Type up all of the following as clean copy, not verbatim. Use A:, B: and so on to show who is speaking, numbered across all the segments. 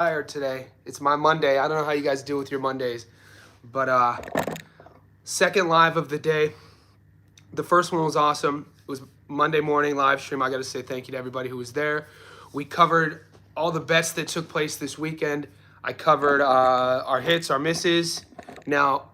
A: Tired today. It's my Monday. I don't know how you guys deal with your Mondays, but second live of the day. The first one was awesome. It was Monday morning live stream. I got to say thank you to everybody who was there. We covered all the bets that took place this weekend. I covered our hits, our misses. Now,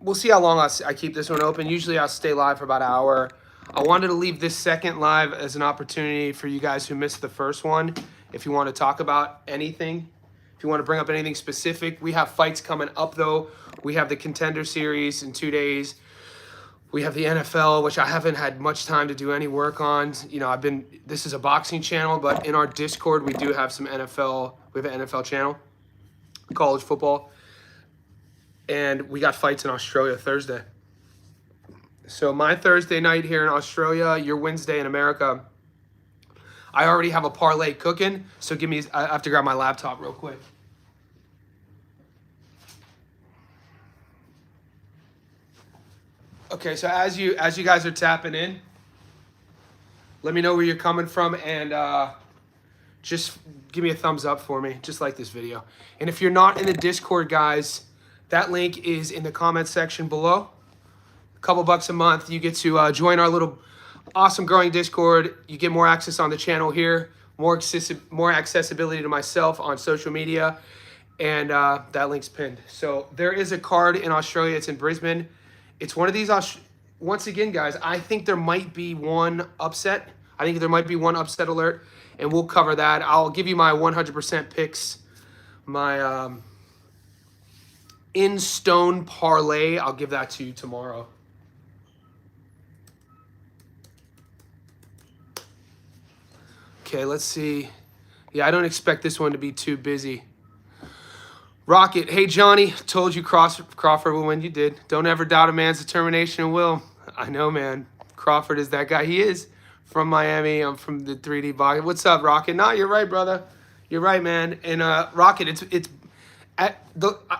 A: we'll see how long I keep this one open. Usually I'll stay live for about an hour. I wanted to leave this second live as an opportunity for you guys who missed the first one. If you want to talk about anything, if you want to bring up anything specific. We have fights coming up though. We have the Contender Series in 2 days. We have the NFL, which I haven't had much time to do any work on. You know, this is a boxing channel, but in our Discord, we do have some NFL. We have an NFL channel, college football. And we got fights in Australia Thursday. So my Thursday night here in Australia, your Wednesday in America. I already have a parlay cooking, so I have to grab my laptop real quick. Okay, so as you guys are tapping in, let me know where you're coming from and just give me a thumbs up for me, just like this video. And if you're not in the Discord, guys, that link is in the comment section below. A couple bucks a month, you get to join our little awesome growing Discord. You get more access on the channel here, more accessibility to myself on social media, and that link's pinned. So there is a card in Australia. It's in Brisbane. It's one of these, once again, guys, I think there might be one upset. I think there might be one upset alert, and we'll cover that. I'll give you my 100% picks, my in-stone parlay. I'll give that to you tomorrow. Okay, let's see. Yeah, I don't expect this one to be too busy. Rocket, hey Johnny, told you Crawford will win. You did. Don't ever doubt a man's determination and will. I know, man. Crawford is that guy. He is from Miami. I'm from the 3D box. What's up, Rocket? No, you're right, brother. You're right, man. And Rocket,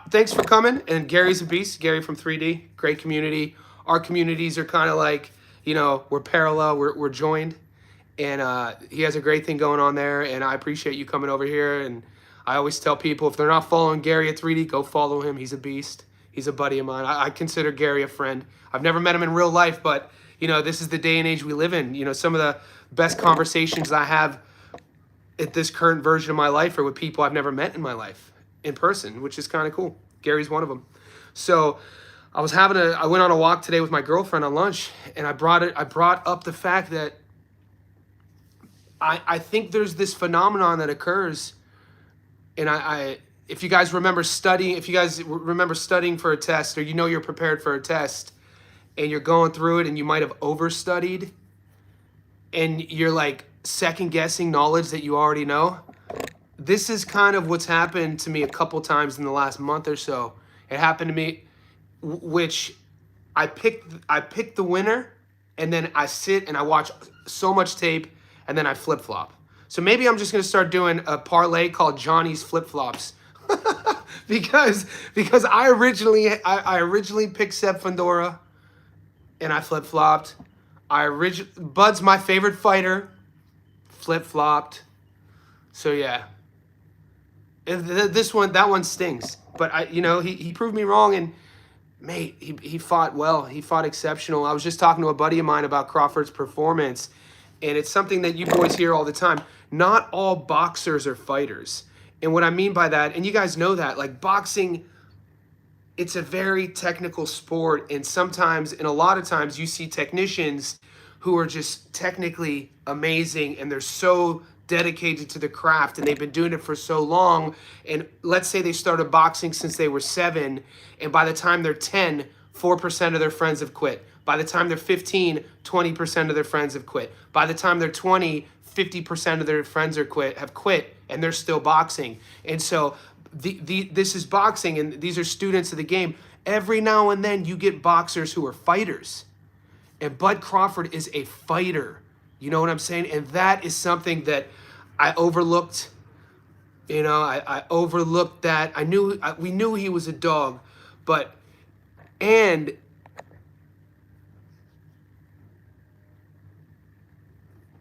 A: thanks for coming. And Gary's a beast. Gary from 3D, great community. Our communities are kind of like, you know, we're parallel. We're joined. And he has a great thing going on there. And I appreciate you coming over here. And I always tell people, if they're not following Gary at 3D, go follow him. He's a beast. He's a buddy of mine. I consider Gary a friend. I've never met him in real life, but, you know, this is the day and age we live in. You know, some of the best conversations I have at this current version of my life are with people I've never met in my life in person, which is kind of cool. Gary's one of them. So I went on a walk today with my girlfriend on lunch, and I brought up the fact that I think there's this phenomenon that occurs. And if you guys remember studying, for a test, or you know you're prepared for a test, and you're going through it, and you might have overstudied, and you're like second guessing knowledge that you already know. This is kind of what's happened to me a couple times in the last month or so. It happened to me, which I picked the winner, and then I sit and I watch so much tape, and then I flip flop. So maybe I'm just going to start doing a parlay called Johnny's Flip Flops. because I originally picked Seb Fundora and I flip flopped. Bud's my favorite fighter, flip flopped. So yeah. That one stings. But he proved me wrong, and mate, he fought well. He fought exceptional. I was just talking to a buddy of mine about Crawford's performance, and it's something that you boys hear all the time. Not all boxers are fighters. And what I mean by that, and you guys know that, like boxing, it's a very technical sport. And sometimes, and a lot of times, you see technicians who are just technically amazing, and they're so dedicated to the craft, and they've been doing it for so long. And let's say they started boxing since they were 7, and by the time they're 10, 4% of their friends have quit. By the time they're 15, 20% of their friends have quit. By the time they're 20, 50% of their friends have quit, and they're still boxing. And so this is boxing, and these are students of the game. Every now and then you get boxers who are fighters. And Bud Crawford is a fighter. You know what I'm saying? And that is something that I overlooked. You know, I overlooked that. We knew he was a dog, and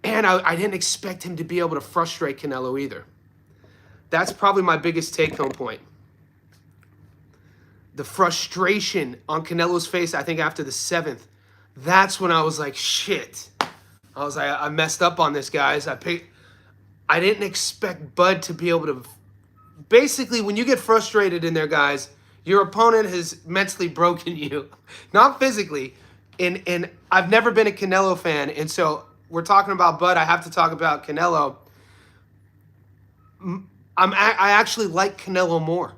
A: I didn't expect him to be able to frustrate Canelo either. That's probably my biggest take-home point. The frustration on Canelo's face, I think after the 7th, that's when I was like, shit. I was like, I messed up on this, guys. I didn't expect Bud to be able to... Basically, when you get frustrated in there, guys, your opponent has mentally broken you. Not physically. And I've never been a Canelo fan, and so we're talking about Bud. I have to talk about Canelo. I actually like Canelo more.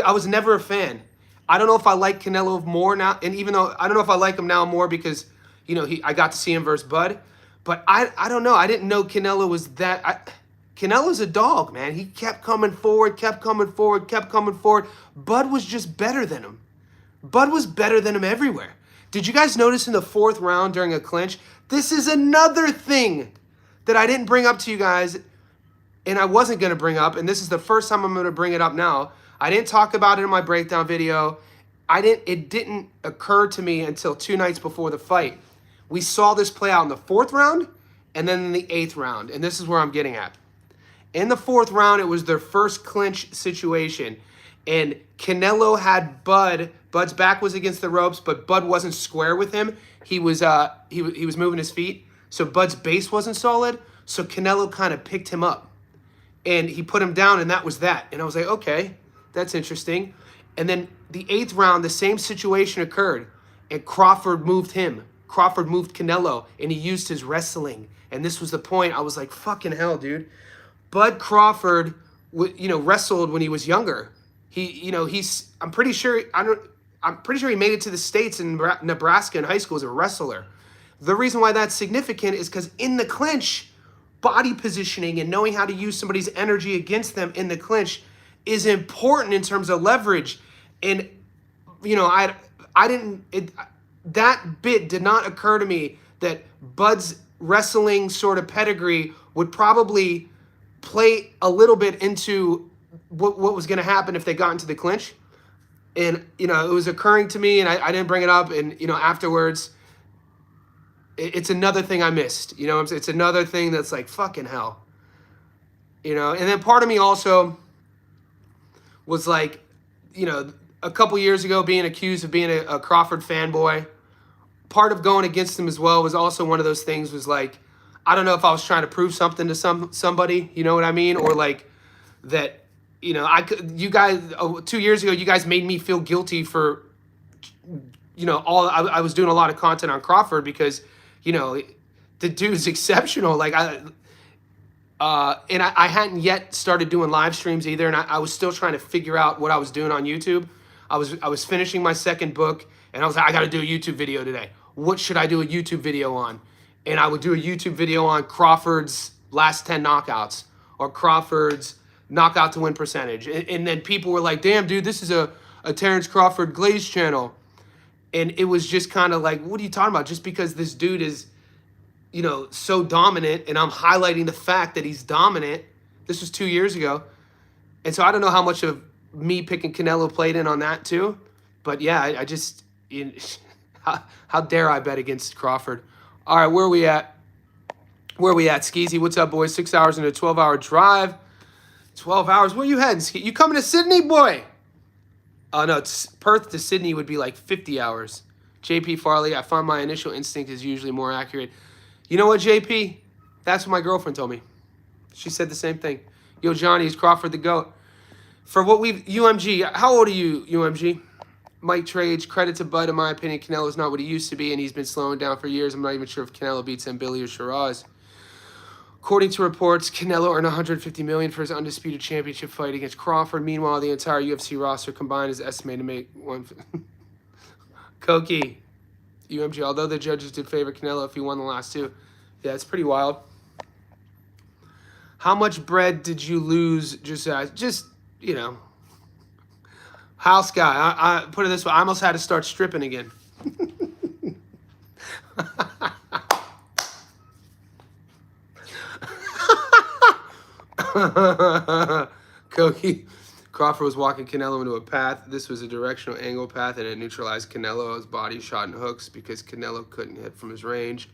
A: I was never a fan. I don't know if I like Canelo more now, and even though I don't know if I like him now more because, you know, I got to see him versus Bud, but I don't know. I didn't know Canelo was that. Canelo's a dog, man. He kept coming forward, kept coming forward, kept coming forward. Bud was just better than him. Bud was better than him everywhere. Did you guys notice in the 4th round during a clinch? This is another thing that I didn't bring up to you guys, and I wasn't going to bring up, and this is the first time I'm going to bring it up now. I didn't talk about it in my breakdown video. It didn't occur to me until 2 nights before the fight. We saw this play out in the 4th round and then in the 8th round, and this is where I'm getting at. In the 4th round, it was their first clinch situation, and Canelo had Bud. Bud's back was against the ropes, but Bud wasn't square with him. He was moving his feet, so Bud's base wasn't solid. So Canelo kind of picked him up, and he put him down, and that was that. And I was like, okay, that's interesting. And then the 8th round, the same situation occurred, and Crawford moved him. Crawford moved Canelo, and he used his wrestling. And this was the point. I was like, fucking hell, dude. Bud Crawford, wrestled when he was younger. I'm pretty sure he made it to the States in Nebraska in high school as a wrestler. The reason why that's significant is because in the clinch, body positioning and knowing how to use somebody's energy against them in the clinch is important in terms of leverage. And, that bit did not occur to me that Bud's wrestling sort of pedigree would probably play a little bit into what was going to happen if they got into the clinch. And, it was occurring to me, and I didn't bring it up. And, afterwards, it's another thing I missed. It's another thing that's like, fucking hell. And then part of me also was like, a couple years ago being accused of being a Crawford fanboy. Part of going against him as well was also one of those things was like, I don't know if I was trying to prove something to somebody, you know what I mean? Or like that, you guys, 2 years ago, you guys made me feel guilty for, I was doing a lot of content on Crawford because, the dude's exceptional. Like and I hadn't yet started doing live streams either. And I was still trying to figure out what I was doing on YouTube. I was finishing my 2nd book, and I was like, I got to do a YouTube video today. What should I do a YouTube video on? And I would do a YouTube video on Crawford's last 10 knockouts or Crawford's knockout to win percentage. And then people were like, damn, dude, this is a Terence Crawford Glaze channel. And it was just kind of like, what are you talking about? Just because this dude is, so dominant, and I'm highlighting the fact that he's dominant. This was 2 years ago. And so I don't know how much of me picking Canelo played in on that too. But yeah, I just, how dare I bet against Crawford? All right, where are we at? Skeezy, what's up, boys? 6 hours into a 12-hour drive. 12 hours. Where you heading, Skeezy? You coming to Sydney, boy? Oh, no, Perth to Sydney would be like 50 hours. JP Farley, I find my initial instinct is usually more accurate. You know what, JP? That's what my girlfriend told me. She said the same thing. Yo, Johnny, is Crawford the GOAT? For what UMG, how old are you, UMG? Mike trades, credit to Bud, in my opinion. Canelo's not what he used to be, and he's been slowing down for years. I'm not even sure if Canelo beats him, Billy or Shiraz. According to reports, Canelo earned $150 million for his undisputed championship fight against Crawford. Meanwhile, the entire UFC roster combined is estimated to make one. Koki, UMG, although the judges did favor Canelo if he won the last 2. Yeah, it's pretty wild. How much bread did you lose? Just house guy. I put it this way. I almost had to start stripping again. Koki, Crawford was walking Canelo into a path. This was a directional angle path, and it neutralized Canelo's body shot and hooks because Canelo couldn't hit from his range.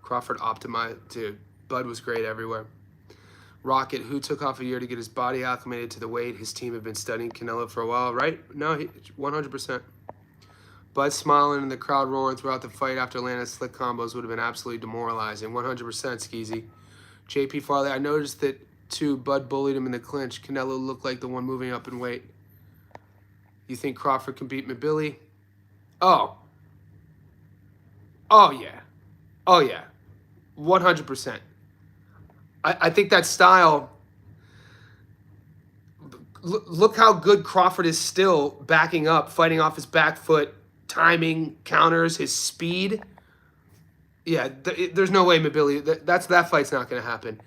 A: Crawford optimized. Dude, Bud was great everywhere. Rocket, who took off a year to get his body acclimated to the weight. His team had been studying Canelo for a while, right? No, 100%. Bud smiling and the crowd roaring throughout the fight after landing slick combos would have been absolutely demoralizing. 100% Skeezy. JP Farley, I noticed that, too, Bud bullied him in the clinch. Canelo looked like the one moving up in weight. You think Crawford can beat Mabili? Oh. Oh, yeah. Oh, yeah. 100%. I think that style... Look how good Crawford is still backing up, fighting off his back foot, timing, counters, his speed. Yeah, there's no way Mabili... That fight's not going to happen.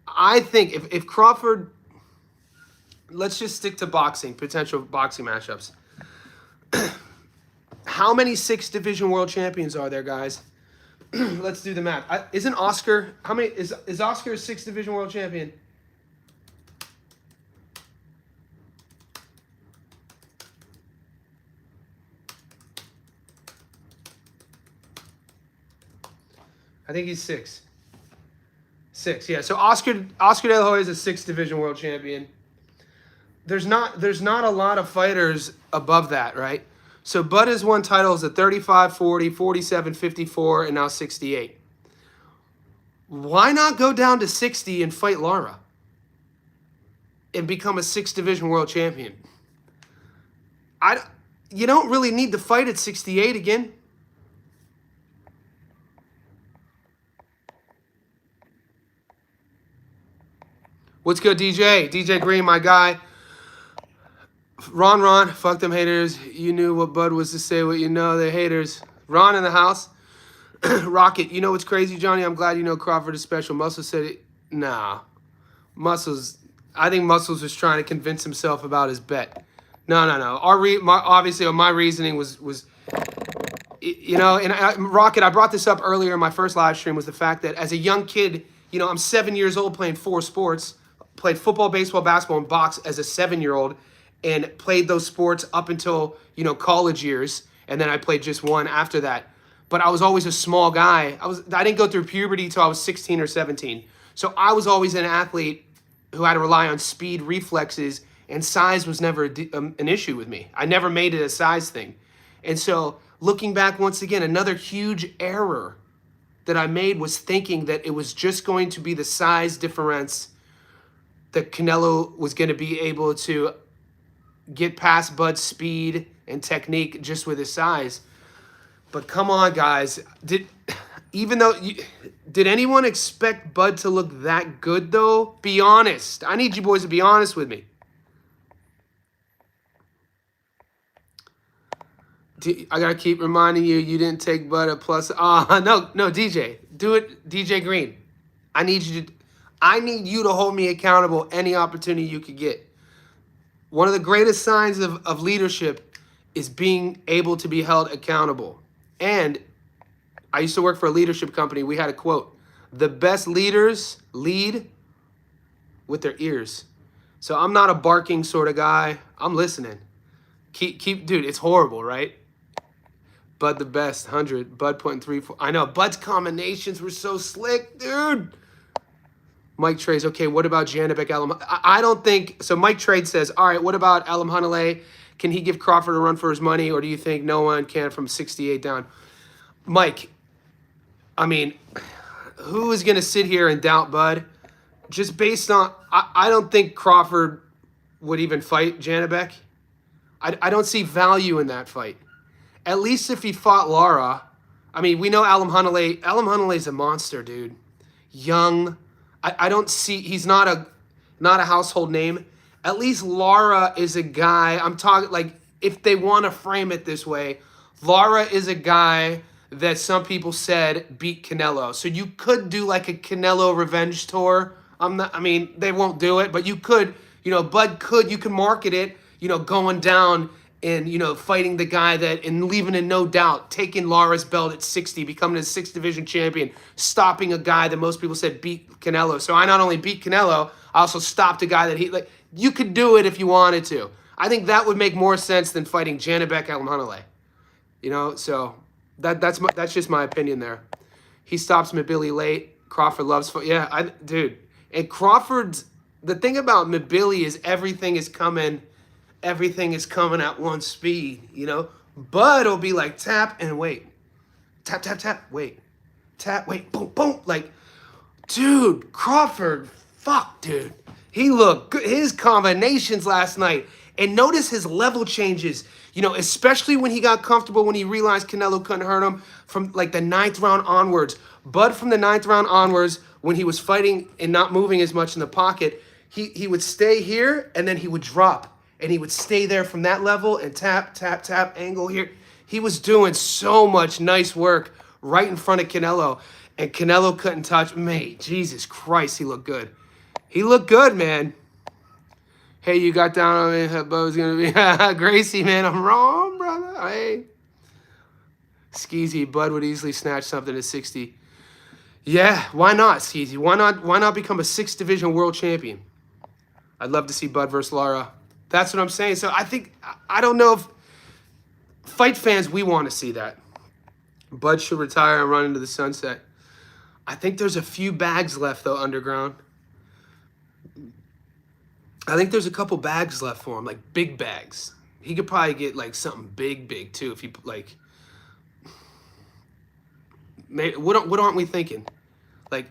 A: I think if Crawford... Let's just stick to boxing, potential boxing matchups. How many 6th division world champions are there, guys? Let's do the math. Isn't Oscar... How many... Is Oscar a 6th division world champion? I think he's 6. 6, yeah. So Oscar De La Hoya is a 6th division world champion. There's not a lot of fighters above that, right? So Bud has won titles at 35, 40, 47, 54, and now 68. Why not go down to 60 and fight Lara and become a 6th division world champion? You don't really need to fight at 68 again. What's good, DJ? DJ Green, my guy. Ron, fuck them haters. You knew what Bud was to say, what you know, they're haters. Ron in the house. Rocket, you know what's crazy, Johnny? I'm glad you know Crawford is special. Muscles said it. Nah. Muscles, I think Muscles was trying to convince himself about his bet. No. Obviously, my reasoning was you know, and Rocket, I brought this up earlier in my first live stream, was the fact that as a young kid, you know, I'm 7 years old playing 4 sports, played football, baseball, basketball, and box as a 7-year-old, and played those sports up until, you know, college years, and then I played just one after that. But I was always a small guy. I didn't go through puberty till I was 16 or 17. So I was always an athlete who had to rely on speed, reflexes, and size was never an issue with me. I never made it a size thing. And so looking back once again, another huge error that I made was thinking that it was just going to be the size difference that Canelo was going to be able to get past Bud's speed and technique just with his size. But come on, guys. Did anyone expect Bud to look that good, though? Be honest. I need you boys to be honest with me. I got to keep reminding you, you didn't take Bud a plus. No, DJ. Do it, DJ Green. I need you to hold me accountable any opportunity you could get. One of the greatest signs of leadership is being able to be held accountable. And I used to work for a leadership company. We had a quote: the best leaders lead with their ears. So I'm not a barking sort of guy. I'm listening. Dude, it's horrible, right? Bud the best, 100. Bud putting 3, 4. I know, Bud's combinations were so slick, dude. Mike Trades, okay, what about Janibek Alam? I don't think, so Mike Trade says, all right, what about Alam Hanalei? Can he give Crawford a run for his money, or do you think no one can from 68 down? Mike, I mean, who is going to sit here and doubt Bud? Just based on, I don't think Crawford would even fight Janibek. I don't see value in that fight. At least if he fought Lara. I mean, we know Alam Hanalei. Alam Hanalei's a monster, dude. Young. I don't see, he's not a household name. At least Lara is a guy, I'm talking, like, if they want to frame it this way, Lara is a guy that some people said beat Canelo. So you could do like a Canelo revenge tour. I mean, they won't do it, but you could, you know, Bud could, you can market it, you know, going down and, you know, fighting the guy that, and leaving in no doubt, taking Lara's belt at 60, becoming a 6th division champion, stopping a guy that most people said beat Canelo. So I not only beat Canelo, I also stopped a guy that you could do it if you wanted to. I think that would make more sense than fighting Janibek Alam Hanalei. You know, so that's just my opinion there. He stops Mabili late. Crawford loves, dude. And Crawford's, the thing about Billy is everything is coming at one speed, you know? Bud will be like tap and wait. Tap, tap, tap, wait. Tap, wait, boom, boom. Like, dude, Crawford, fuck, dude. He looked good. His combinations last night. And notice his level changes, you know, especially when he got comfortable, when he realized Canelo couldn't hurt him from like the 9th round onwards. Bud from the 9th round onwards, when he was fighting and not moving as much in the pocket, he would stay here and then he would drop. And he would stay there from that level and tap, tap, tap, angle here. He was doing so much nice work right in front of Canelo. And Canelo couldn't touch. Mate, Jesus Christ, he looked good. He looked good, man. Hey, you got down on me. Bo's going to be Gracie, man. I'm wrong, brother. Hey. Skeezy, Bud would easily snatch something at 60. Yeah, why not, Skeezy? Why not become a 6th division world champion? I'd love to see Bud versus Lara. That's what I'm saying. So I don't know if fight fans, we want to see that. Bud should retire and run into the sunset. I think there's a few bags left, though, underground. I think there's a couple bags left for him, like big bags. He could probably get like something big, too, if he, like... Maybe, what aren't we thinking? Like...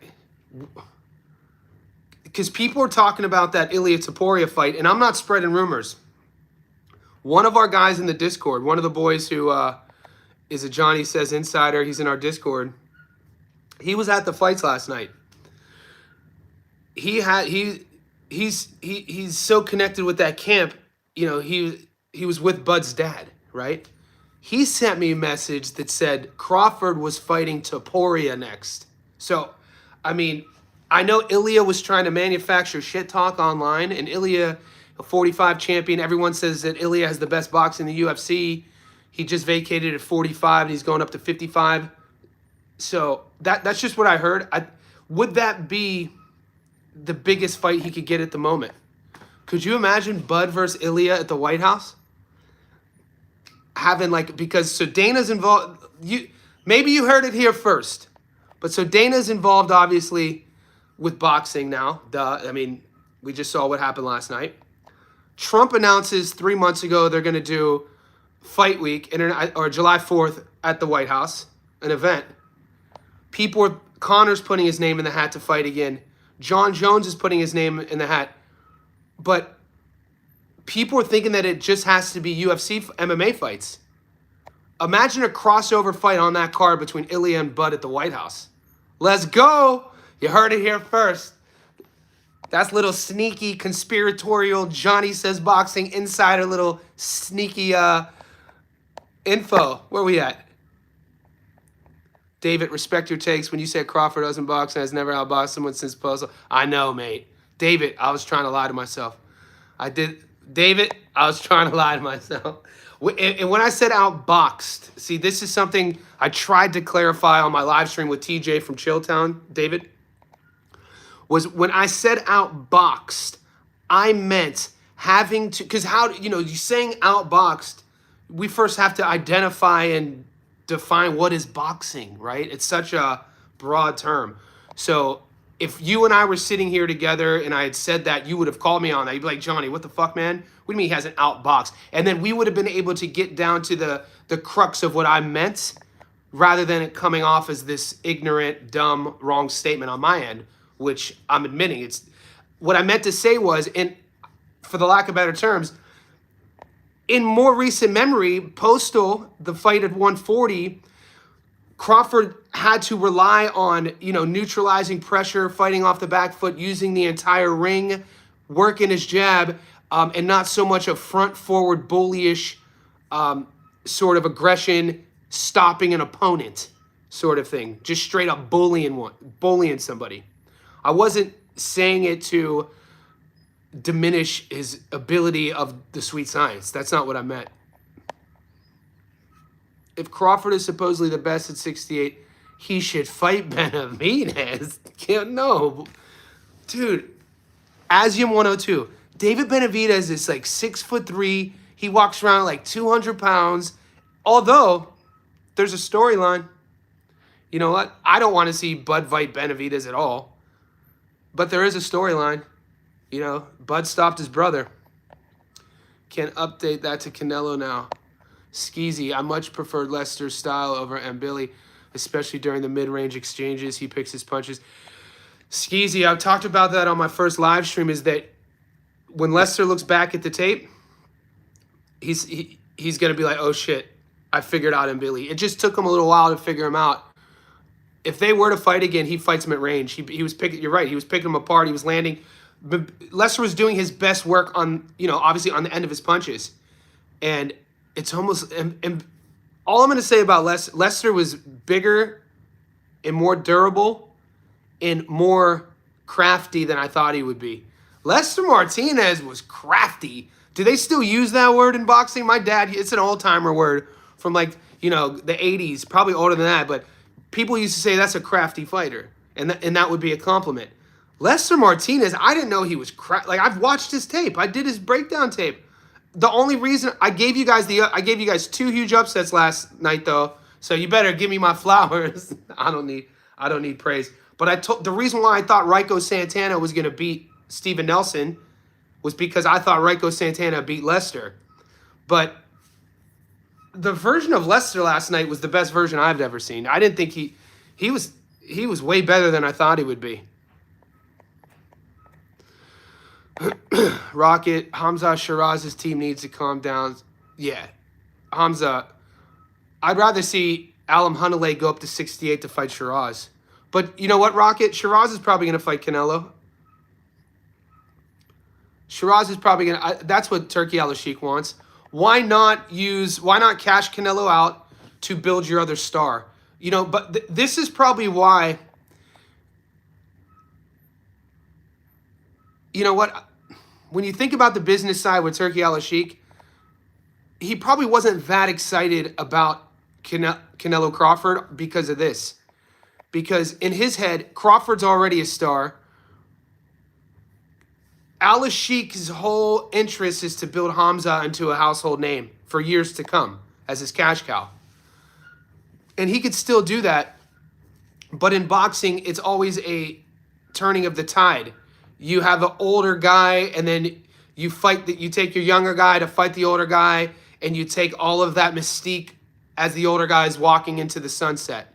A: Because people are talking about that Ilia Topuria fight, and I'm not spreading rumors. One of our guys in the Discord, one of the boys who is a Johnny Says insider, he's in our Discord. He was at the fights last night. He's so connected with that camp. You know, he was with Bud's dad, right? He sent me a message that said Crawford was fighting Topuria next. So, I mean, I know Ilia was trying to manufacture shit talk online, and Ilia, a 45 champion, everyone says that Ilia has the best boxing in the UFC. He just vacated at 45, and he's going up to 55. So that's just what I heard. Would that be the biggest fight he could get at the moment? Could you imagine Bud versus Ilia at the White House? Having like, because so Dana's involved. Maybe you heard it here first, but so Dana's involved obviously with boxing now. Duh. I mean, we just saw what happened last night. Trump announces 3 months ago they're going to do Fight Week or July 4th at the White House, an event. Connor's putting his name in the hat to fight again. John Jones is putting his name in the hat. But people are thinking that it just has to be UFC MMA fights. Imagine a crossover fight on that card between Ilia and Bud at the White House. Let's go. You heard it here first. That's little sneaky, conspiratorial Johnny Says Boxing insider, little sneaky info. Where we at? David, respect your takes. When you said Crawford doesn't box and has never outboxed someone since Puzzle. I know, mate. David, I was trying to lie to myself. David, I was trying to lie to myself. And when I said outboxed, see, this is something I tried to clarify on my live stream with TJ from Chilltown, David. Was when I said outboxed, I meant having to, because you saying outboxed, we first have to identify and define what is boxing, right? It's such a broad term. So if you and I were sitting here together and I had said that, you would have called me on that. You'd be like, Johnny, what the fuck, man? What do you mean he hasn't outboxed? And then we would have been able to get down to the crux of what I meant, rather than it coming off as this ignorant, dumb, wrong statement on my end, which I'm admitting. It's what I meant to say was, and for the lack of better terms, in more recent memory, Postal, the fight at 140, Crawford had to rely on, neutralizing pressure, fighting off the back foot, using the entire ring, working his jab, and not so much a front-forward, bullyish sort of aggression, stopping an opponent sort of thing. Just straight up bullying somebody. I wasn't saying it to diminish his ability of the sweet science. That's not what I meant. If Crawford is supposedly the best at 68, he should fight Benavidez. No. Dude, Asium 102. David Benavidez is like 6'3". He walks around like 200 pounds. Although, there's a storyline. You know what? I don't want to see Bud fight Benavidez at all. But there is a storyline. You know, Bud stopped his brother. Can update that to Canelo now. Skeezy, I much preferred Lester's style over Billy, especially during the mid-range exchanges. He picks his punches. Skeezy, I've talked about that on my first live stream, is that when Lester looks back at the tape, he's going to be like, oh, shit, I figured out Billy. It just took him a little while to figure him out. If they were to fight again, he fights him at range. He was picking, you're right, he was picking him apart. He was landing. Lester was doing his best work on, you know, obviously on the end of his punches. And it's almost, and all I'm going to say about Lester was bigger and more durable and more crafty than I thought he would be. Lester Martinez was crafty. Do they still use that word in boxing? My dad, it's an old-timer word from, like, you know, the 80s, probably older than that, but people used to say that's a crafty fighter, and that would be a compliment. Lester Martinez, I didn't know he was like, I've watched his tape. I did his breakdown tape. The only reason I gave you guys two huge upsets last night, though, so you better give me my flowers. I don't need praise. But the reason why I thought Raiko Santana was going to beat Steven Nelson was because I thought Raiko Santana beat Lester. But the version of Lester last night was the best version I've ever seen. I didn't think he was way better than I thought he would be. Rocket, Hamza Shiraz's team needs to calm down. Yeah, Hamza. I'd rather see Alam Hanalei go up to 68 to fight Shiraz. But you know what, Rocket? Shiraz is probably going to fight Canelo. Shiraz is probably going to... That's what Turki Al-Sheikh wants. Why not cash Canelo out to build your other star? You know, but this is probably why... You know what? When you think about the business side with Turki Al-Sheikh, he probably wasn't that excited about Canelo Crawford because of this. Because in his head, Crawford's already a star. Al-Sheikh's whole interest is to build Hamza into a household name for years to come as his cash cow. And he could still do that. But in boxing, it's always a turning of the tide. You have an older guy, and then you take your younger guy to fight the older guy, and you take all of that mystique as the older guy is walking into the sunset.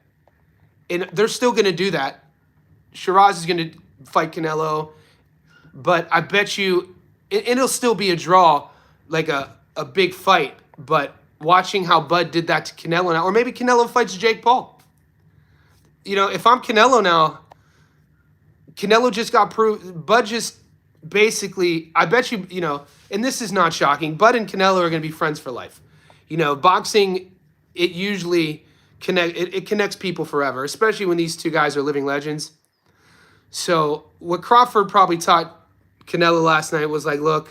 A: And they're still going to do that. Shiraz is going to fight Canelo, but I bet you, and it'll still be a draw, like a big fight, but watching how Bud did that to Canelo now, or maybe Canelo fights Jake Paul. You know, if I'm Canelo now, Canelo just got proved. Bud just basically, I bet you, you know, and this is not shocking, Bud and Canelo are going to be friends for life. You know, boxing, it usually connects people forever, especially when these two guys are living legends. So what Crawford probably taught Canelo last night was like, look,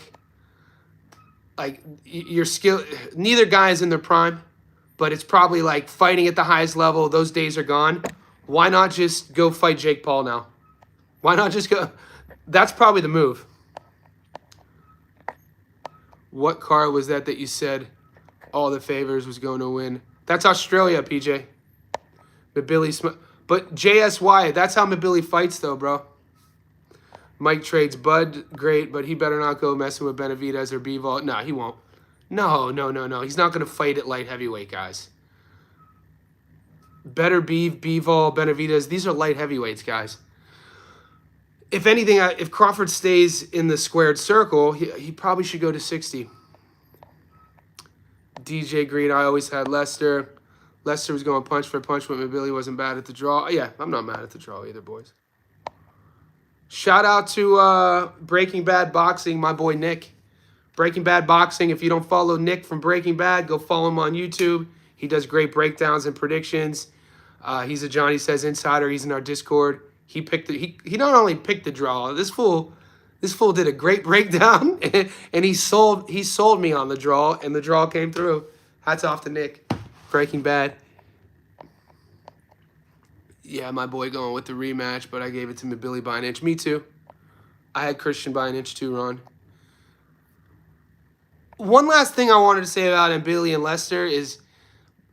A: like your skill, neither guy is in their prime, but it's probably like fighting at the highest level. Those days are gone. Why not just go fight Jake Paul now? Why not just go? That's probably the move. What car was that you said all the favors was going to win? That's Australia, PJ. But JSY, that's how Mabili fights, though, bro. Mike trades Bud, great, but he better not go messing with Benavidez or Bivol. No, he won't. No. He's not going to fight at light heavyweight, guys. Better Bivol, Benavidez. These are light heavyweights, guys. If anything, if Crawford stays in the squared circle, he probably should go to 60. DJ Green, I always had Lester. Lester was going punch for punch, but Mabili wasn't bad at the draw. Yeah, I'm not mad at the draw either, boys. Shout out to Breaking Bad Boxing, my boy Nick. Breaking Bad Boxing, if you don't follow Nick from Breaking Bad, go follow him on YouTube. He does great breakdowns and predictions. He's a Johnny Says Insider. He's in our Discord. He not only picked the draw. This fool did a great breakdown, and he sold me on the draw, and the draw came through. Hats off to Nick. Breaking Bad. Yeah, my boy going with the rematch, but I gave it to Mabili by an inch. Me too. I had Christian by an inch too, Ron. One last thing I wanted to say about Mabili and Lester is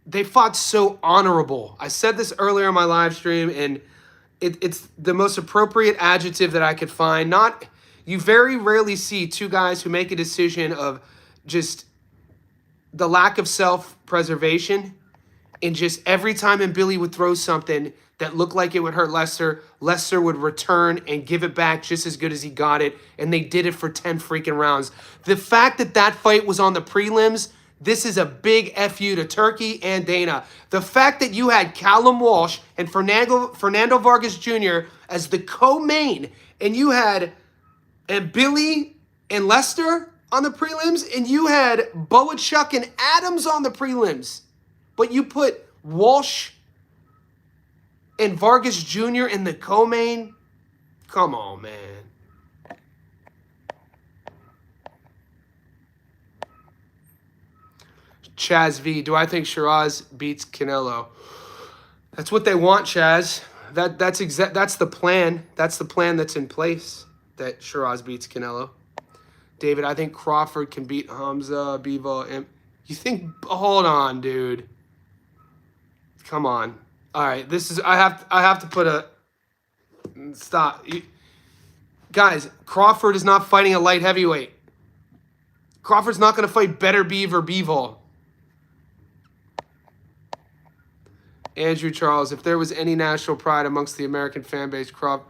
A: they fought so honorable. I said this earlier in my live stream, and it's the most appropriate adjective that I could find. Not, you very rarely see two guys who make a decision of just the lack of self-preservation, and just every time and Billy would throw something that looked like it would hurt Lester, Lester would return and give it back just as good as he got it, and they did it for 10 freaking rounds. The fact that that fight was on the prelims, this is a big FU to Turkey and Dana. The fact that you had Callum Walsh and Fernando Vargas Jr. as the co-main, and you had Billy and Lester on the prelims, and you had Boachuk and Adams on the prelims, but you put Walsh and Vargas Jr. in the co-main? Come on, man. Chaz V, do I think Shiraz beats Canelo? That's what they want, Chaz. That's the plan. That's the plan that's in place, that Shiraz beats Canelo. David, I think Crawford can beat Hamza, Bivol, and you think? Hold on, dude. Come on. All right, this is. I have to put a stop. Guys, Crawford is not fighting a light heavyweight. Crawford's not going to fight Better Beav or Bivol. Andrew Charles, if there was any national pride amongst the American fan base, Crawford.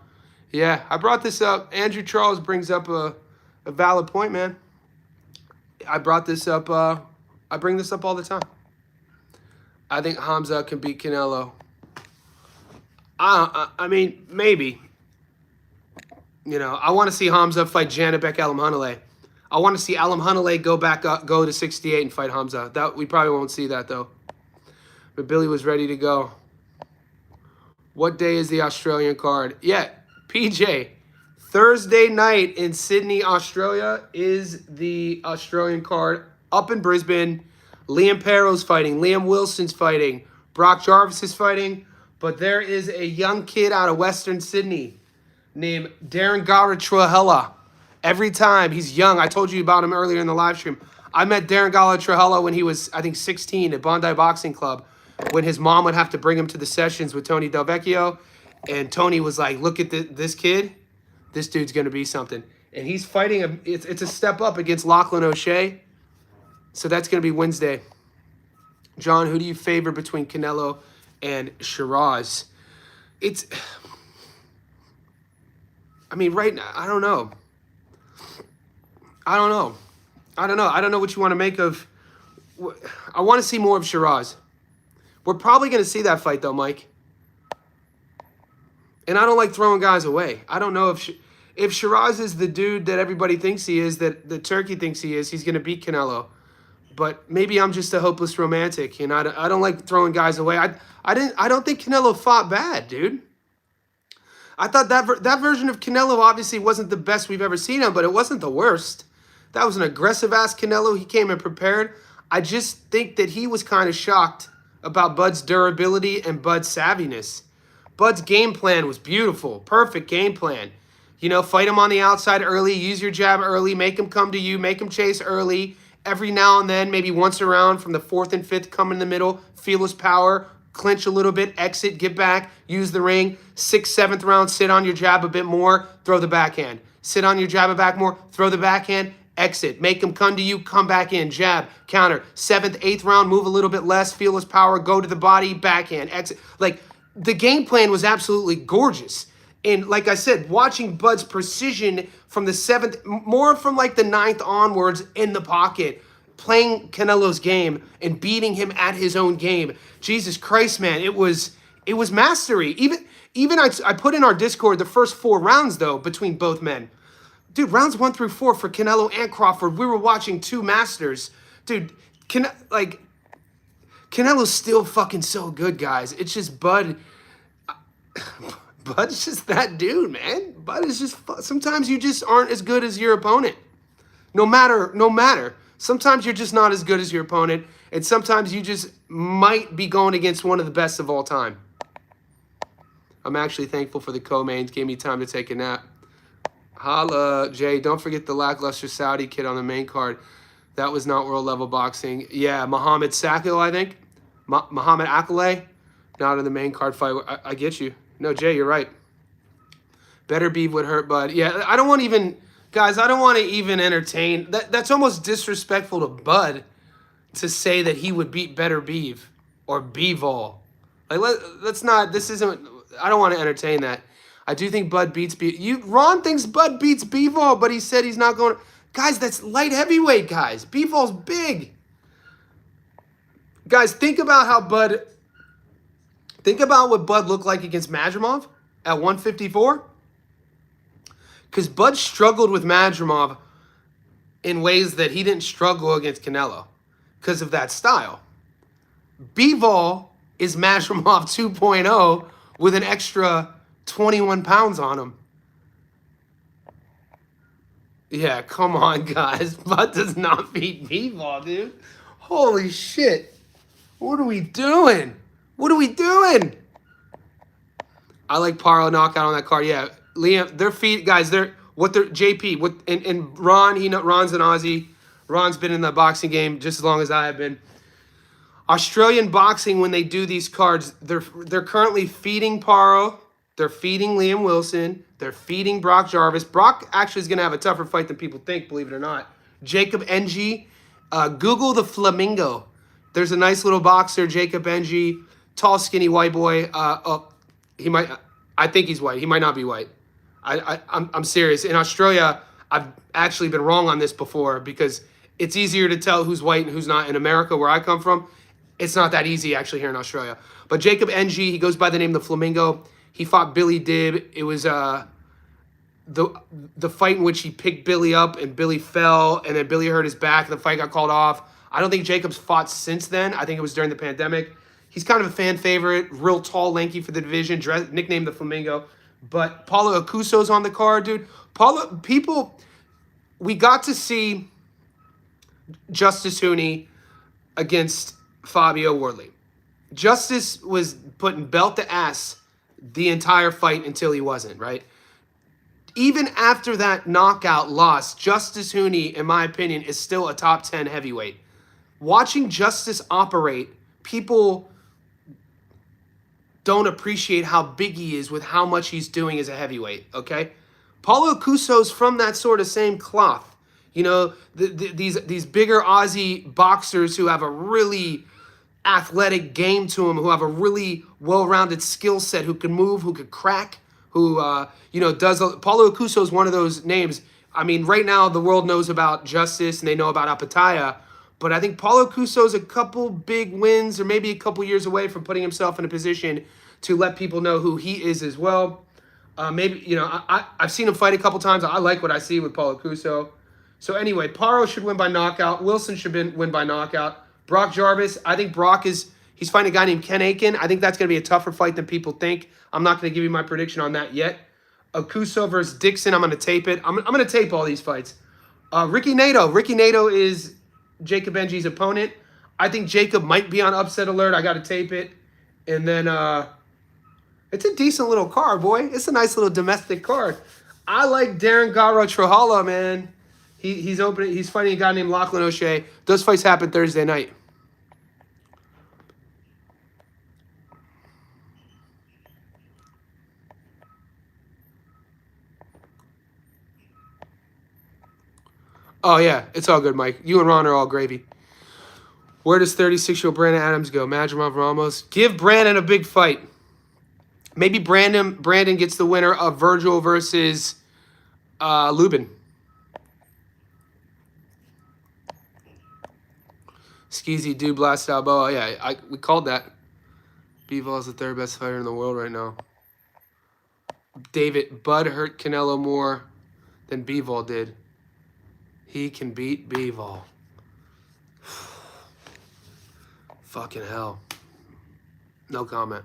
A: Yeah, I brought this up. Andrew Charles brings up a valid point, man. I brought this up. I bring this up all the time. I think Hamza can beat Canelo. I mean, maybe. You know, I want to see Hamza fight Janibek Alimhanaleh. I want to see Alimhanaleh go to 68 and fight Hamza. That we probably won't see that though. But Billy was ready to go. What day is the Australian card? Yeah, PJ. Thursday night in Sydney, Australia is the Australian card. Up in Brisbane, Liam Perro's fighting. Liam Wilson's fighting. Brock Jarvis is fighting. But there is a young kid out of Western Sydney named Darren Gara-Trahella. Every time, he's young. I told you about him earlier in the live stream. I met Darren Gara-Trahella when he was, I think, 16 at Bondi Boxing Club, when his mom would have to bring him to the sessions with Tony Del Vecchio. And Tony was like, look at this kid. This dude's going to be something. And he's fighting, it's a step up against Lachlan O'Shea. So that's going to be Wednesday. John, who do you favor between Canelo and Shiraz? I mean, right now, I don't know. I don't know what you want to make of. I want to see more of Shiraz. We're probably going to see that fight, though, Mike. And I don't like throwing guys away. I don't know if Shiraz is the dude that everybody thinks he is, that the Turkey thinks he is, he's going to beat Canelo. But maybe I'm just a hopeless romantic, and I don't like throwing guys away. I don't think Canelo fought bad, dude. I thought that version of Canelo obviously wasn't the best we've ever seen him, but it wasn't the worst. That was an aggressive-ass Canelo. He came in prepared. I just think that he was kind of shocked about Bud's durability and Bud's savviness. Bud's game plan was beautiful. Perfect game plan. You know, fight him on the outside early, use your jab early, make him come to you, make him chase early. Every now and then, maybe once around from the 4th and 5th, come in the middle, feel his power, clinch a little bit, exit, get back, use the ring. 6th, 7th round, sit on your jab a bit more, throw the backhand. Sit on your jab a back more, throw the backhand, exit. Make him come to you, come back in, jab, counter. 7th, 8th round, move a little bit less, feel his power, go to the body, backhand, exit. Like, the game plan was absolutely gorgeous. And like I said, watching Bud's precision from the 7th, more from like the 9th onwards in the pocket, playing Canelo's game and beating him at his own game. Jesus Christ, man, it was mastery. Even I put in our Discord the first 4 rounds, though, between both men. Dude, rounds 1 through 4 for Canelo and Crawford, we were watching 2 masters. Dude, Canelo's still fucking so good, guys. It's just Bud. Bud's just that dude, man. Bud is just, sometimes you just aren't as good as your opponent. No matter. Sometimes you're just not as good as your opponent, and sometimes you just might be going against one of the best of all time. I'm actually thankful for the co-mains. Gave me time to take a nap. Holla, Jay. Don't forget the lackluster Saudi kid on the main card. That was not world level boxing. Yeah, Muhammad Sakil, I think. Muhammad Akalay. Not in the main card fight. I get you. No, Jay, you're right. Better beef would hurt Bud. Yeah, I don't want to even, guys, I don't want to even entertain. That's almost disrespectful to Bud to say that he would beat Better Beef or Beevol. Like, let's not, this isn't, I don't want to entertain that. I do think Bud beats Ron thinks Bud beats Beevol, but he said he's not going to. Guys, that's light heavyweight, guys. Beevol's big. Guys, think about what Bud looked like against Madrimov at 154. Because Bud struggled with Madrimov in ways that he didn't struggle against Canelo because of that style. Beevol is Madrimov 2.0 with an extra 21 pounds on him. Yeah, come on, guys. Bud does not beat Beevol, dude. Holy shit. What are we doing? What are we doing? I like Parlo knockout on that card. Yeah, Liam, their feet, guys, JP, and Ron, Ron's an Aussie. Ron's been in the boxing game just as long as I have been. Australian boxing, when they do these cards, they're currently feeding Parlo. They're feeding Liam Wilson. They're feeding Brock Jarvis. Brock actually is going to have a tougher fight than people think, believe it or not. Jacob Ng. Google the Flamingo. There's a nice little boxer, Jacob Ng. Tall, skinny white boy. I think he's white. He might not be white. I'm serious. In Australia, I've actually been wrong on this before because it's easier to tell who's white and who's not. In America, where I come from, it's not that easy actually here in Australia. But Jacob Ng, he goes by the name of the Flamingo. He fought Billy Dibb. It was the fight in which he picked Billy up and Billy fell, and then Billy hurt his back. The fight got called off. I don't think Jacob's fought since then. I think it was during the pandemic. He's kind of a fan favorite, real tall, lanky for the division, nicknamed the Flamingo. But Paulo Acuso's on the card, dude. We got to see Justice Hooney against Fabio Wardley. Justice was putting belt to ass the entire fight until he wasn't, right? Even after that knockout loss, Justice Hooney, in my opinion, is still a top 10 heavyweight. Watching Justice operate, people don't appreciate how big he is with how much he's doing as a heavyweight, okay? Paulo Acuso's from that sort of same cloth. You know, these bigger Aussie boxers who have a really athletic game to them, who have a really well-rounded skill set, who can move, who could crack, who, does... Paulo Acuso is one of those names. I mean, right now, the world knows about Justice, and they know about Apataya, but I think Paulo Acuso is a couple big wins, or maybe a couple years away from putting himself in a position to let people know who he is as well. I've seen him fight a couple times. I like what I see with Paulo Acuso. So anyway, Paro should win by knockout. Wilson should win by knockout. Brock Jarvis, I think he's fighting a guy named Ken Aiken. I think that's going to be a tougher fight than people think. I'm not going to give you my prediction on that yet. Acuso versus Dixon, I'm going to tape it. I'm going to tape all these fights. Ricky Nato. Ricky Nato is Jacob Ng's opponent. I think Jacob might be on upset alert. I got to tape it. And then it's a decent little card, boy. It's a nice little domestic card. I like Darren Garo Trahala, man. He's fighting a guy named Lachlan O'Shea. Those fights happen Thursday night. Oh, yeah. It's all good, Mike. You and Ron are all gravy. Where does 36-year-old Brandon Adams go? Madrimov Ramos. Give Brandon a big fight. Maybe Brandon gets the winner of Virgil versus Lubin. Skeezy dude blast Balboa. Yeah, we called that. Bivol is the third best fighter in the world right now. David, Bud hurt Canelo more than Bivol did. He can beat Bivol. Fucking hell. No comment.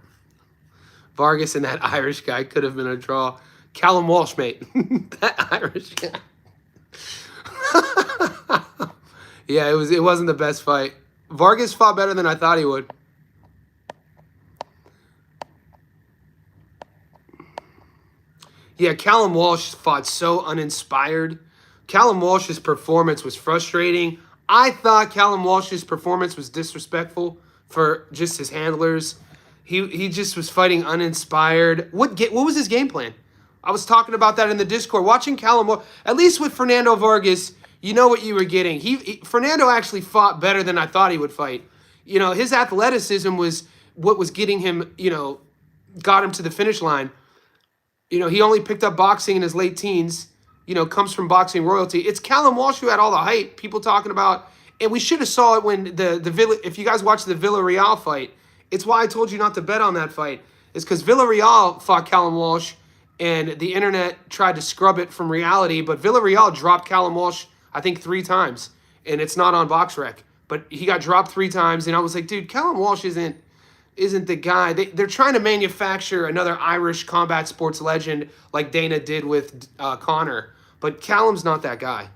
A: Vargas and that Irish guy could have been a draw. Callum Walsh, mate. That Irish guy. Yeah, it wasn't the best fight. Vargas fought better than I thought he would. Yeah, Callum Walsh fought so uninspired. Callum Walsh's performance was frustrating. I thought Callum Walsh's performance was disrespectful for just his handlers. He just was fighting uninspired. What was his game plan? I was talking about that in the Discord. Watching Callum, at least with Fernando Vargas, you know what you were getting. Fernando actually fought better than I thought he would fight. You know, his athleticism was what was getting him, you know, got him to the finish line. You know, he only picked up boxing in his late teens, you know, comes from boxing royalty. It's Callum Walsh who had all the hype, people talking about, and we should have saw it when if you guys watched the Villarreal fight, it's why I told you not to bet on that fight. It's because Villarreal fought Callum Walsh, and the internet tried to scrub it from reality, but Villarreal dropped Callum Walsh, I think, 3 times, and it's not on BoxRec. But he got dropped 3 times, and I was like, dude, Callum Walsh isn't the guy. They're trying to manufacture another Irish combat sports legend like Dana did with Conor, but Callum's not that guy.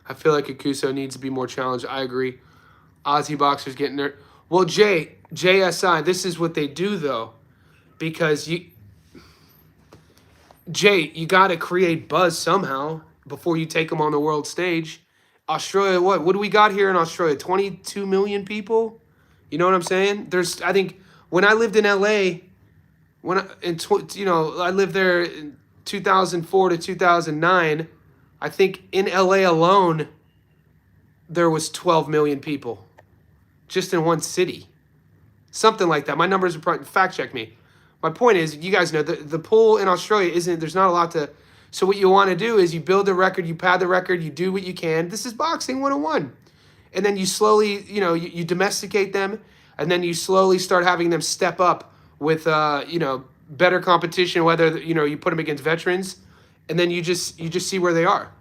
A: I feel like Akuso needs to be more challenged. I agree. Aussie boxers getting there. Well, JSI, this is what they do, though. Because you got to create buzz somehow before you take them on the world stage. Australia, what do we got here in Australia? 22 million people? You know what I'm saying? I think, when I lived in LA, I lived there in 2004 to 2009, I think in LA alone, there was 12 million people just in one city. Something like that. My numbers are probably, fact check me. My point is, you guys know, the pool in Australia there's not a lot to, so what you want to do is you build a record, you pad the record, you do what you can. This is boxing 101. And then you slowly, you domesticate them, and then you slowly start having them step up with, better competition, whether, you put them against veterans, and then you just see where they are.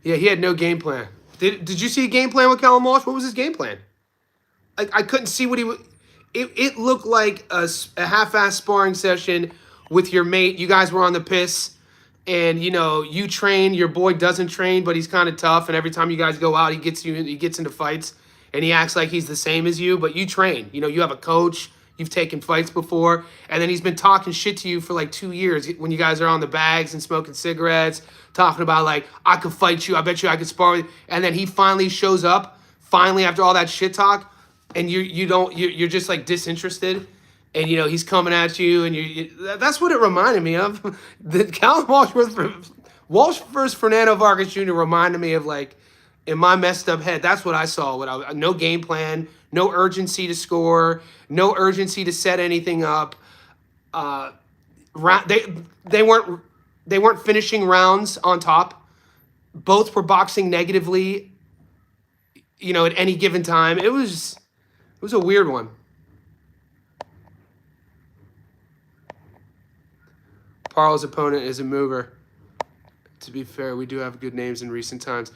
A: Yeah, he had no game plan. Did you see a game plan with Callum Walsh? What was his game plan? I couldn't see what he would. It looked like a half-ass sparring session with your mate. You guys were on the piss, and you train. Your boy doesn't train, but he's kind of tough. And every time you guys go out, he gets into fights, and he acts like he's the same as you. But you train. You have a coach. You've taken fights before, and then he's been talking shit to you for like 2 years when you guys are on the bags and smoking cigarettes, talking about like, I could fight you, I bet you I could spar with you. And then he finally shows up, after all that shit talk, and you're just like disinterested, and he's coming at you, and that's what it reminded me of. The Callum Walsh versus Fernando Vargas Jr. reminded me of, like, in my messed up head, that's what I saw. No game plan, no urgency to score, no urgency to set anything up. They weren't finishing rounds on top. Both were boxing negatively, at any given time. It was a weird one. Parlay's opponent is a mover. To be fair, we do have good names in recent times.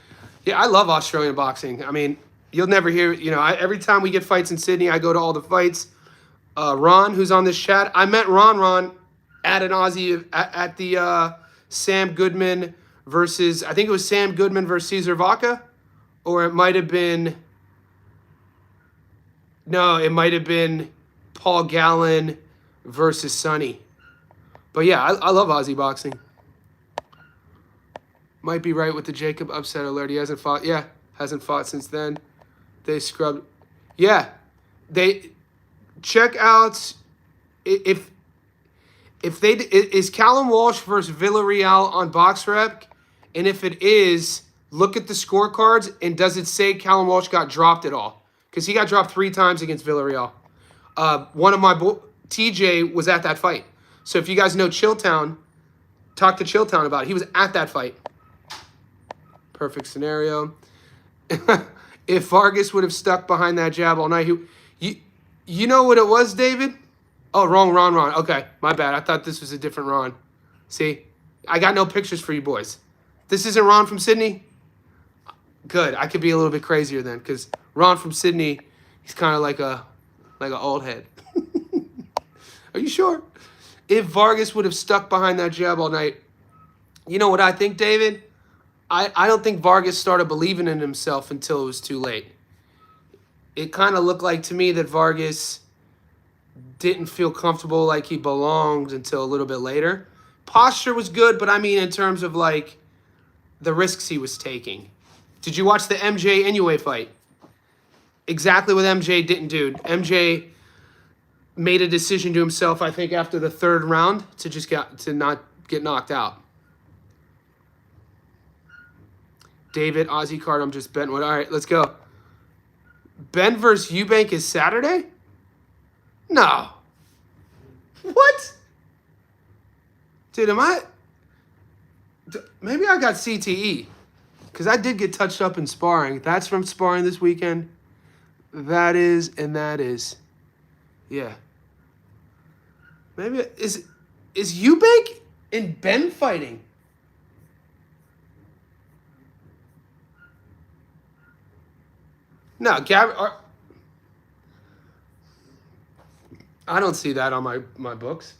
A: Yeah, I love Australian boxing. I mean, you'll never hear, every time we get fights in Sydney, I go to all the fights. Ron, who's on this chat, I met Ron at an Aussie, at the Sam Goodman versus, I think it was Sam Goodman versus Cesar Vaca, or it might have been Paul Gallen versus Sonny. But yeah, I love Aussie boxing. Might be right with the Jacob upset alert. He hasn't fought. Yeah, hasn't fought since then. They scrubbed. Yeah, they check out if is Callum Walsh versus Villarreal on BoxRec, and if it is, look at the scorecards and does it say Callum Walsh got dropped at all? Because he got dropped 3 times against Villarreal. One of my TJ was at that fight. So if you guys know Chilltown, talk to Chilltown about it. He was at that fight. Perfect scenario. If Vargas would have stuck behind that jab all night, you know what it was, David? Oh, wrong Ron. Okay, my bad. I thought this was a different Ron. See, I got no pictures for you boys. This isn't Ron from Sydney? Good. I could be a little bit crazier then, because Ron from Sydney, he's kind of like an old head. Are you sure? If Vargas would have stuck behind that jab all night, you know what I think, David? I don't think Vargas started believing in himself until it was too late. it kind of looked like to me that Vargas didn't feel comfortable like he belonged until a little bit later. Posture was good, but I mean in terms of like the risks he was taking. Did you watch the MJ Inoue fight? Exactly what MJ didn't do. MJ made a decision to himself, I think, after the third round to not get knocked out. David, Aussie card, I'm just betting one. All right, let's go. Ben versus Eubank is Saturday? No. What? Dude, maybe I got CTE. Because I did get touched up in sparring. That's from sparring this weekend. That is, and that is. Yeah. Maybe, is Eubank and Ben fighting? No, I don't see that on my books.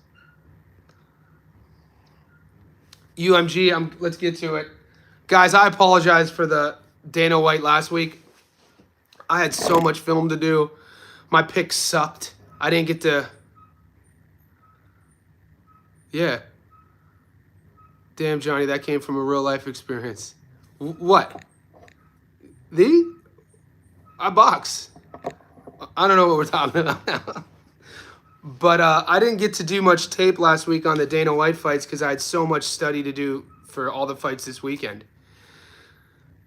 A: UMG, let's get to it. Guys, I apologize for the Dana White last week. I had so much film to do. My picks sucked. I didn't get to... Yeah. Damn, Johnny, that came from a real-life experience. What? I box. I don't know what we're talking about now. But I didn't get to do much tape last week on the Dana White fights because I had so much study to do for all the fights this weekend.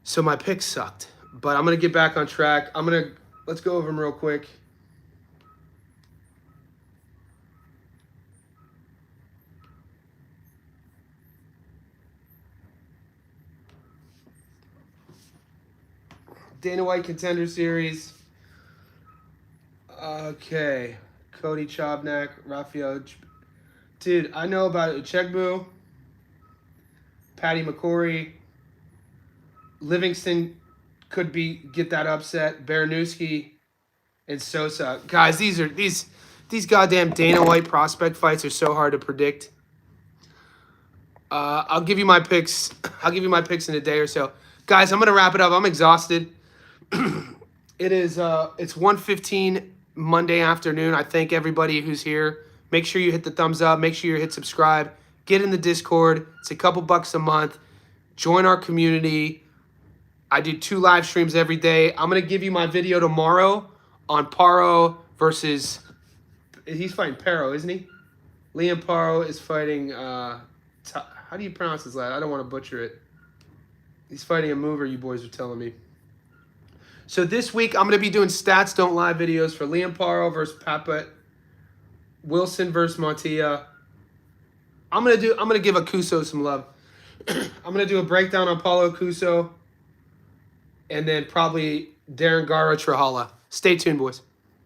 A: So my picks sucked. But I'm going to get back on track. Let's go over them real quick. Dana White Contender Series. Okay. Cody Chobnak, Rafael. Dude, I know about Uchegbu, Patty McCory, Livingston could get that upset, Baranowski, and Sosa. Guys, these goddamn Dana White prospect fights are so hard to predict. I'll give you my picks. I'll give you my picks in a day or so. Guys, I'm gonna wrap it up. I'm exhausted. It's 1:15 Monday afternoon. I thank everybody who's here. Make sure you hit the thumbs up. Make sure you hit subscribe. Get in the Discord. It's a couple bucks a month. Join our community. I do 2 live streams every day. I'm going to give you my video tomorrow on Paro versus... He's fighting Paro, isn't he? Liam Paro is fighting... how do you pronounce his last? I don't want to butcher it. He's fighting a mover, you boys are telling me. So this week, I'm going to be doing Stats Don't Lie videos for Liam Paro versus Papet, Wilson versus Montilla. I'm going to give Akuso some love. I'm going to do a breakdown on Paulo Akuso, and then probably Darren Gara Trahala. Stay tuned, boys.